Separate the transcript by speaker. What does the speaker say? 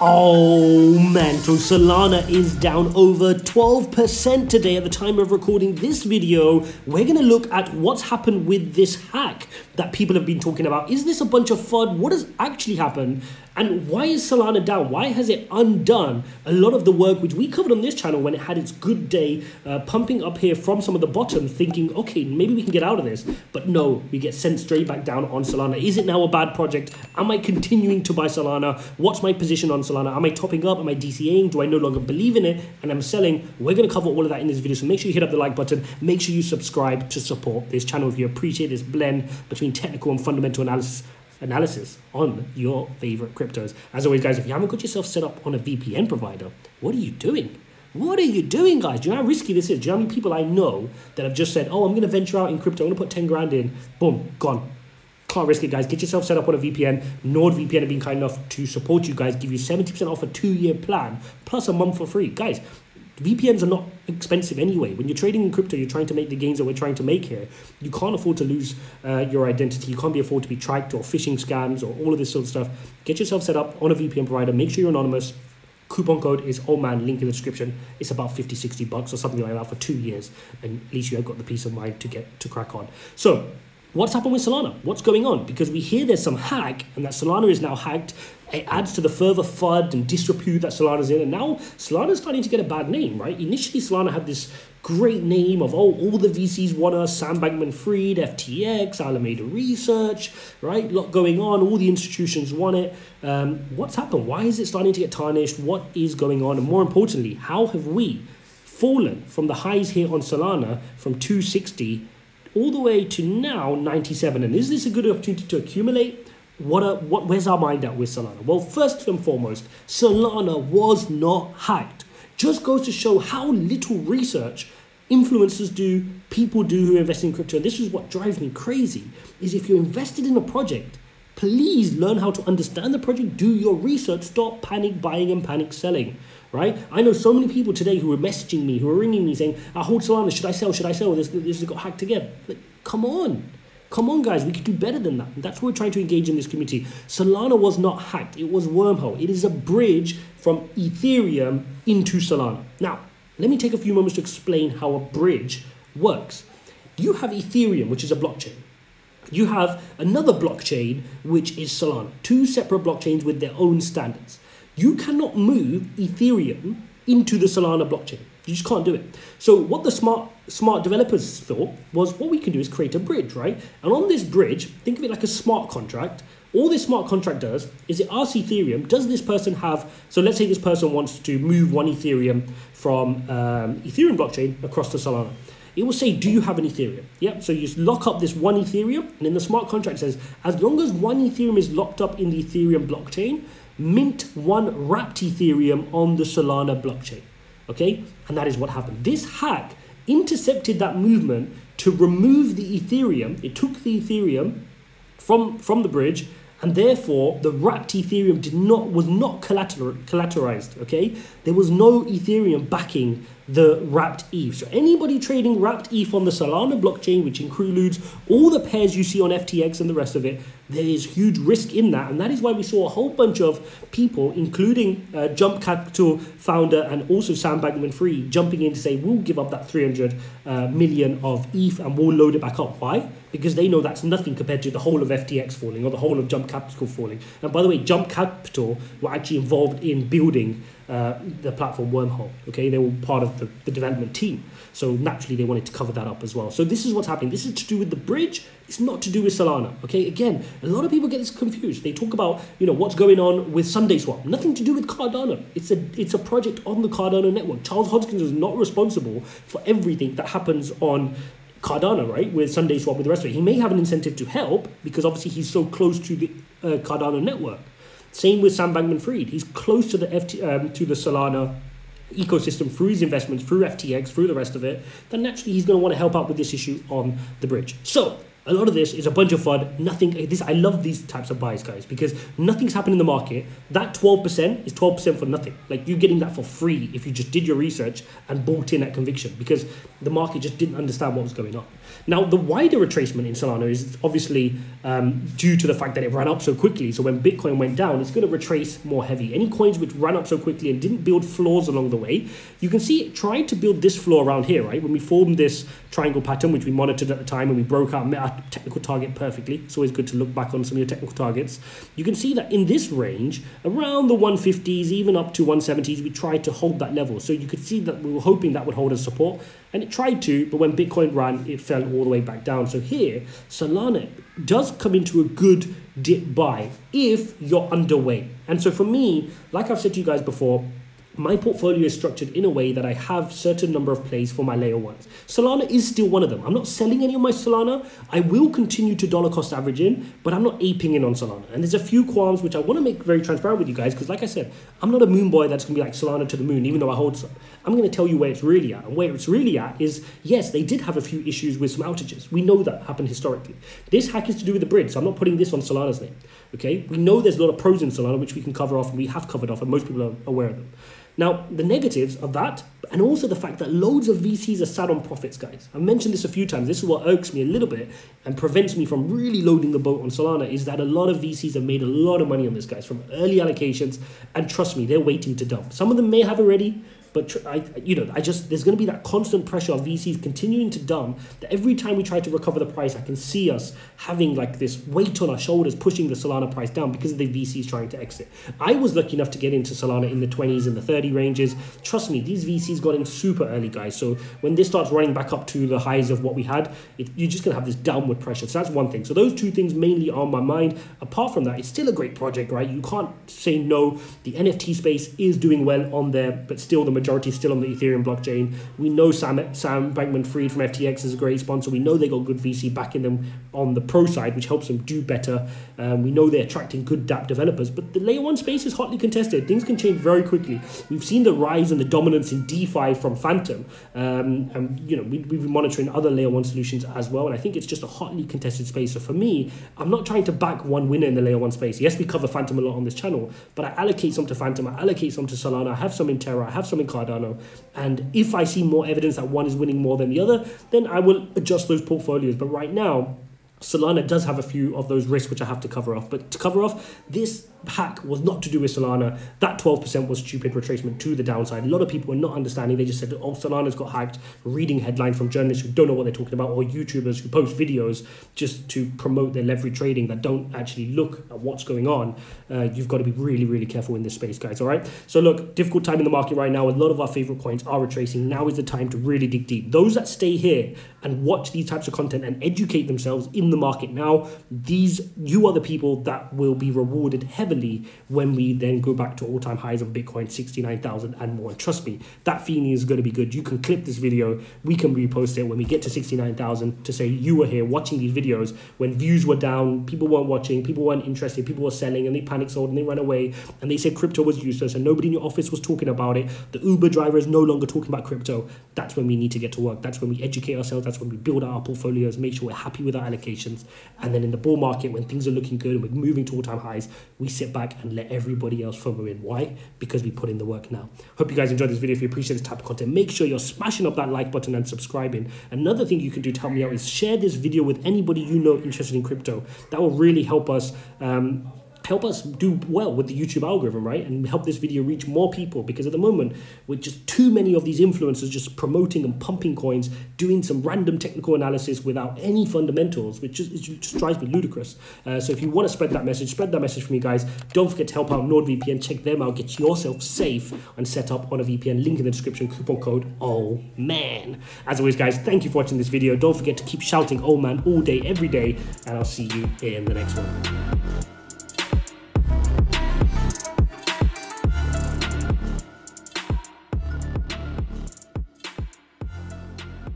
Speaker 1: Oh man, so Solana is down over 12% today at the time of recording this video. We're going to look at what's happened with this hack that people have been talking about. Is this a bunch of FUD? What has actually happened? And why is Solana down? Why has it undone a lot of the work which we covered on this channel when it had its good day, pumping up here from some of the bottom, thinking, okay, maybe we can get out of this. But no, we get sent straight back down on Solana. Is it now a bad project? Am I continuing to buy Solana? What's my position on Solana? Am I topping up? Am I DCAing? Do I no longer believe in it? And I'm selling. We're going to cover all of that in this video. So make sure you hit up the like button. Make sure you subscribe to support this channel if you appreciate this blend between technical and fundamental analysis on your favorite cryptos. As always, guys, if you haven't got yourself set up on a VPN provider, what are you doing? What are you doing, guys? Do you know how risky this is? Do you know how many people I know that have just said, oh, I'm going to venture out in crypto, I'm going to put 10 grand in, boom, gone. Can't risk it, guys. Get yourself set up on a VPN. NordVPN have been kind enough to support you guys, give you 70% off a 2-year plan, plus a month for free. Guys, VPNs are not expensive anyway. When you're trading in crypto, you're trying to make the gains that we're trying to make here. You can't afford to lose your identity. You can't afford to be tracked or phishing scams or all of this sort of stuff. Get yourself set up on a VPN provider. Make sure you're anonymous. Coupon code is OLDMAN, link in the description. It's about 50, 60 bucks or something like that for 2 years. And at least you have got the peace of mind to get to crack on. So what's happened with Solana? What's going on? Because we hear there's some hack and that Solana is now hacked. It adds to the further FUD and disrepute that Solana's in. And now Solana's starting to get a bad name, right? Initially, Solana had this great name of, oh, all the VCs want us, Sam Bankman-Fried, FTX, Alameda Research, right? A lot going on. All the institutions want it. What's happened? Why is it starting to get tarnished? What is going on? And more importantly, how have we fallen from the highs here on Solana from 260 all the way to now 97? And is this a good opportunity to accumulate? Where's our mind at with Solana? Well, first and foremost, Solana was not hacked. Just goes to show how little research influencers do, people do who invest in crypto. And this is what drives me crazy, is if you're invested in a project, please learn how to understand the project, do your research, stop panic buying and panic selling, right? I know so many people today who are messaging me, who are ringing me saying, I hold Solana, should I sell, should I sell? This has got hacked again. Like, come on, guys, we could do better than that. And that's why we're trying to engage in this community. Solana was not hacked, it was wormhole. It is a bridge from Ethereum into Solana. Now, let me take a few moments to explain how a bridge works. You have Ethereum, which is a blockchain. You have another blockchain, which is Solana. Two separate blockchains with their own standards. You cannot move Ethereum into the Solana blockchain. You just can't do it. So what the smart developers thought was, what we can do is create a bridge, right? And on this bridge, think of it like a smart contract. All this smart contract does is it asks Ethereum, does this person have, so let's say this person wants to move one Ethereum from Ethereum blockchain across to Solana. It will say, do you have an Ethereum? Yep. So you lock up this one Ethereum, and in the smart contract says, as long as one Ethereum is locked up in the Ethereum blockchain, mint one wrapped Ethereum on the Solana blockchain. Okay? And that is what happened. This hack intercepted that movement to remove the Ethereum. It took the Ethereum from the bridge, and therefore the wrapped Ethereum was not collateralized, okay? There was no Ethereum backing the wrapped ETH. So anybody trading wrapped ETH on the Solana blockchain, which includes all the pairs you see on FTX and the rest of it, there is huge risk in that. And that is why we saw a whole bunch of people, including Jump Capital founder and also Sam Bankman-Fried, jumping in to say, we'll give up that 300 million of ETH and we'll load it back up. Why? Because they know that's nothing compared to the whole of FTX falling or the whole of Jump Capital falling. And by the way, Jump Capital were actually involved in building the platform Wormhole. Okay, they were part of the development team. So naturally, they wanted to cover that up as well. So this is what's happening. This is to do with the bridge. It's not to do with Solana. Okay, again, a lot of people get this confused. They talk about, you know, what's going on with SundaeSwap. Nothing to do with Cardano. It's a project on the Cardano network. Charles Hodgkins is not responsible for everything that happens on Cardano, right, with SundaeSwap, with the rest of it. He may have an incentive to help because obviously he's so close to the Cardano network. Same with Sam Bankman-Fried. He's close to the Solana ecosystem through his investments, through FTX, through the rest of it. Then naturally he's going to want to help out with this issue on the bridge. So a lot of this is a bunch of FUD. I love these types of buys, guys, because nothing's happened in the market. That 12% is 12% for nothing. Like, you're getting that for free if you just did your research and bought in at conviction, because the market just didn't understand what was going on. Now, the wider retracement in Solana is obviously due to the fact that it ran up so quickly. So when Bitcoin went down, it's going to retrace more heavy. Any coins which ran up so quickly and didn't build floors along the way, you can see it tried to build this floor around here, right? When we formed this triangle pattern, which we monitored at the time, and we broke out, met our technical target perfectly. It's always good to look back on some of your technical targets. You can see that in this range, around the 150s, even up to 170s, we tried to hold that level. So you could see that we were hoping that would hold as support, and it tried to, but when Bitcoin ran, it fell all the way back down. So here, Solana does come into a good dip buy if you're underweight. And so for me, like I've said to you guys before, my portfolio is structured in a way that I have certain number of plays for my layer ones. Solana is still one of them. I'm not selling any of my Solana. I will continue to dollar cost average in, but I'm not aping in on Solana. And there's a few qualms which I want to make very transparent with you guys, because like I said, I'm not a moon boy that's going to be like Solana to the moon, even though I hold some. I'm going to tell you where it's really at. And where it's really at is, yes, they did have a few issues with some outages. We know that happened historically. This hack is to do with the bridge, so I'm not putting this on Solana's name. Okay, we know there's a lot of pros in Solana, which we can cover off, and we have covered off, and most people are aware of them. Now, the negatives of that, and also the fact that loads of VCs are sat on profits, guys. I've mentioned this a few times. This is what irks me a little bit and prevents me from really loading the boat on Solana, is that a lot of VCs have made a lot of money on this, guys, from early allocations. And trust me, they're waiting to dump. Some of them may have already, but there's going to be that constant pressure of VCs continuing to dump, that every time we try to recover the price, I can see us having like this weight on our shoulders pushing the Solana price down because of the VCs trying to exit. I was lucky enough to get into Solana in the 20s and the 30 ranges. Trust me, these VCs got in super early, guys. So when this starts running back up to the highs of what we had, you're just going to have this downward pressure. So that's one thing. So those two things mainly are on my mind. Apart from that, it's still a great project, right? You can't say no. The NFT space is doing well on there, but still the majority is still on the Ethereum blockchain. We know Sam Bankman-Fried from FTX is a great sponsor. We know they got good VC backing them on the pro side, which helps them do better. We know they're attracting good DApp developers, but the layer one space is hotly contested. Things can change very quickly. We've seen the rise and the dominance in DeFi from Phantom, and we've been monitoring other layer one solutions as well. And I think it's just a hotly contested space. So for me, I'm not trying to back one winner in the layer one space. Yes, we cover Phantom a lot on this channel, but I allocate some to Phantom, I allocate some to Solana, I have some in Terra, I have some in Cardano. And if I see more evidence that one is winning more than the other, then I will adjust those portfolios. But right now, Solana does have a few of those risks which I have to cover off. But to cover off, this hack was not to do with Solana. That 12% was stupid retracement to the downside. A lot of people were not understanding. They just said, oh, Solana's got hacked, reading headline from journalists who don't know what they're talking about, or YouTubers who post videos just to promote their leverage trading that don't actually look at what's going on. You've got to be really, really careful in this space, guys, all right? So look, difficult time in the market right now. A lot of our favorite coins are retracing. Now is the time to really dig deep. Those that stay here and watch these types of content and educate themselves in the market now, you are the people that will be rewarded heavily when we then go back to all-time highs of Bitcoin, 69,000 and more. And trust me, that feeling is going to be good. You can clip this video, we can repost it when we get to 69,000 to say you were here watching these videos when views were down, people weren't watching, people weren't interested, people were selling, and they panic sold and they ran away and they said crypto was useless and nobody in your office was talking about it. The Uber driver is no longer talking about crypto. That's when we need to get to work. That's when we educate ourselves. That's when we build out our portfolios, make sure we're happy with our allocations. And then in the bull market, when things are looking good and we're moving to all-time highs, we sit back and let everybody else FOMO in. Why? Because we put in the work now. Hope you guys enjoyed this video. If you appreciate this type of content, make sure you're smashing up that like button and subscribing. Another thing you can do to help me out is share this video with anybody you know interested in crypto. That will really help us do well with the YouTube algorithm, right? And help this video reach more people, because at the moment, with just too many of these influencers just promoting and pumping coins, doing some random technical analysis without any fundamentals, which just drives me ludicrous. So if you want to spread that message for me, guys. Don't forget to help out NordVPN. Check them out. Get yourself safe and set up on a VPN. Link in the description. Coupon code OHMAN. As always, guys, thank you for watching this video. Don't forget to keep shouting "Oh man" all day, every day, and I'll see you in the next one.